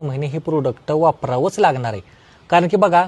महिने हे प्रोडक्ट वापरावंच लागणार आहे. कारण की बघा,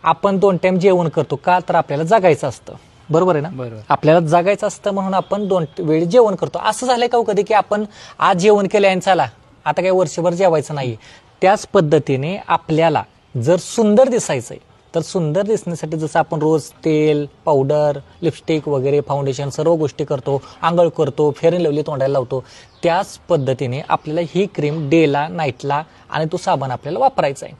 आपण 2 टाइम जेवण करतो का, तर आपल्याला जगायचं असतं. बरोबर आहे ना. बरोबर. आपल्याला जगायचं असतं म्हणून आपण 2 वेळी जेवण करतो. असं झालंय का कधी की आपण आज जेवण केलं आणि चला आता काही वर्षभर जेवायचं नाही. त्याच पद्धतीने आपल्याला जर सुंदर दिसायचंय तर सुंदर दिसण्यासाठी जसं आपण रोज तेल, पावडर, लिपस्टिक वगैरे, फाउंडेशन सर्व गोष्टी करतो, आंघोळ करतो, फेअर अँड लवली तोंडाला लावतो, त्याच पद्धतीने आपल्याला ही क्रीम डेला, नाईटला आणि तो साबण आपल्याला वापरायचा आहे.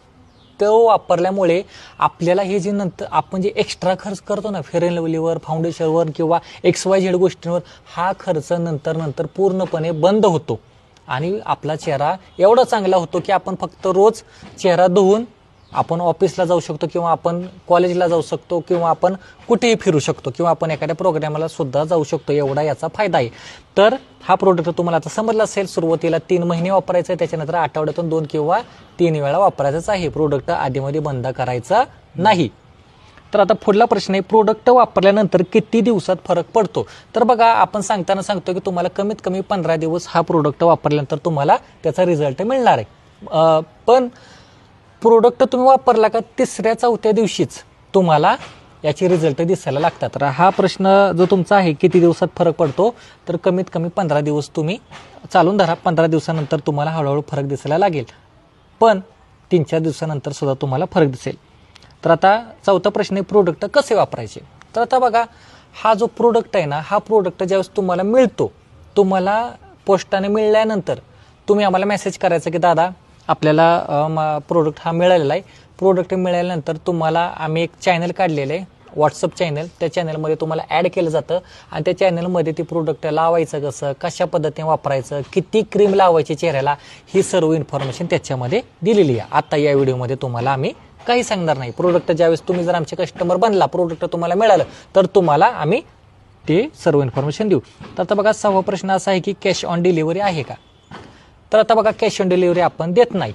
तो वापरल्यामुळे आपल्याला हे जे नंतर आपण जे एक्स्ट्रा खर्च करतो ना फेअर अँड लवलीवर, फाउंडेशनवर किंवा XYZ गोष्टींवर, हा खर्च नंतर पूर्णपणे बंद होतो आणि आपला चेहरा एवढा चांगला होतो की आपण फक्त रोज चेहरा धुवून आपण ऑफिसला जाऊ शकतो किंवा आपण कॉलेजला जाऊ शकतो किंवा आपण कुठेही फिरू शकतो किंवा आपण एखाद्या प्रोग्रामला सुद्धा जाऊ शकतो. एवढा याचा फायदा आहे. तर हा प्रोडक्ट तुम्हाला आता समजला असेल. सुरुवातीला 3 महिने वापरायचं आहे, त्याच्यानंतर आठवड्यातून 2 किंवा 3 वेळा वापरायचं आहे. प्रोडक्ट आधीमध्ये बंद करायचा नाही. तर आता पुढला प्रश्न आहे, प्रोडक्ट वापरल्यानंतर किती दिवसात फरक पडतो. तर बघा, आपण सांगताना सांगतो की तुम्हाला कमीत कमी 15 दिवस हा प्रोडक्ट वापरल्यानंतर तुम्हाला त्याचा रिझल्ट मिळणार आहे. पण प्रोडक्ट तुम्ही वापरला का 3ऱ्या-4थ्या दिवशीच तुम्हाला याचे रिझल्ट दिसायला लागतात. तर हा प्रश्न जो तुमचा आहे किती दिवसात फरक पडतो, तर कमीत कमी 15 दिवस तुम्ही चालून धरा. 15 दिवसानंतर तुम्हाला हळूहळू फरक दिसायला लागेल, पण 3-4 दिवसानंतर सुद्धा तुम्हाला फरक दिसेल. तर आता 4था प्रश्न आहे, प्रोडक्ट कसे वापरायचे. तर आता बघा, हा जो प्रोडक्ट आहे ना, हा प्रोडक्ट ज्यावेळेस तुम्हाला मिळतो, तुम्हाला पोस्टाने मिळाल्यानंतर तुम्ही आम्हाला मेसेज करायचा की दादा आपल्याला प्रोडक्ट हा मिळालेला आहे. प्रोडक्ट मिळाल्यानंतर तुम्हाला आम्ही एक चॅनल काढलेलं आहे, व्हॉट्सअप चॅनल. त्या चॅनलमध्ये तुम्हाला ॲड केलं जातं आणि त्या चॅनलमध्ये ते प्रोडक्ट लावायचं कसं, कशा पद्धतीने वापरायचं, किती क्रीम लावायची चेहऱ्याला, ही सर्व इन्फॉर्मेशन त्याच्यामध्ये दिलेली आहे. आता या व्हिडिओमध्ये तुम्हाला आम्ही काही सांगणार नाही. प्रोडक्ट ज्यावेळेस तुम्ही जर आमचे कस्टमर बनला, प्रोडक्ट तुम्हाला मिळालं, तर तुम्हाला आम्ही ते सर्व इन्फॉर्मेशन देऊ. तर आता बघा, 6वा प्रश्न असा आहे की कॅश ऑन डिलिव्हरी आहे का. तर आता बघा, कॅश ऑन डिलिव्हरी आपण देत नाही.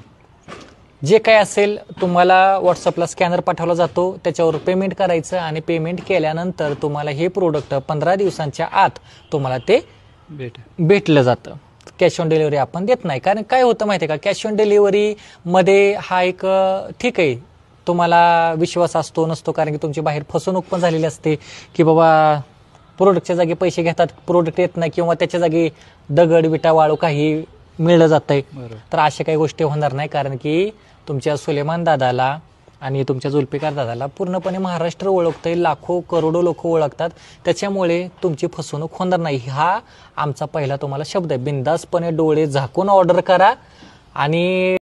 जे काय असेल तुम्हाला व्हॉट्सअपला स्कॅनर पाठवला जातो, त्याच्यावर पेमेंट करायचं आणि पेमेंट केल्यानंतर तुम्हाला हे प्रोडक्ट 15 दिवसांच्या आत तुम्हाला ते भेटलं जातं. कॅश ऑन डिलिव्हरी आपण देत नाही. कारण काय होतं माहिती आहे का, कॅश ऑन डिलिव्हरीमध्ये हा एक ठीक आहे, तुम्हाला विश्वास असतो नसतो, कारण की तुमची बाहेर फसवणूक पण झालेली असते की बाबा प्रोडक्टच्या जागी पैसे घेतात, प्रोडक्ट येत नाही किंवा त्याच्या जागी दगड, विटा, वाळू काही मिळलं जातंय. तर अशा काही गोष्टी होणार नाही, कारण की तुमच्या सुलेमान दादाला आणि तुमच्या जुल्फिकार दादाला पूर्णपणे महाराष्ट्र ओळखतंय, लाखो करोडो लोक ओळखतात. त्याच्यामुळे तुमची फसवणूक होणार नाही, हा आमचा पहिला तुम्हाला शब्द आहे. बिंदासपणे डोळे झाकून ऑर्डर करा आणि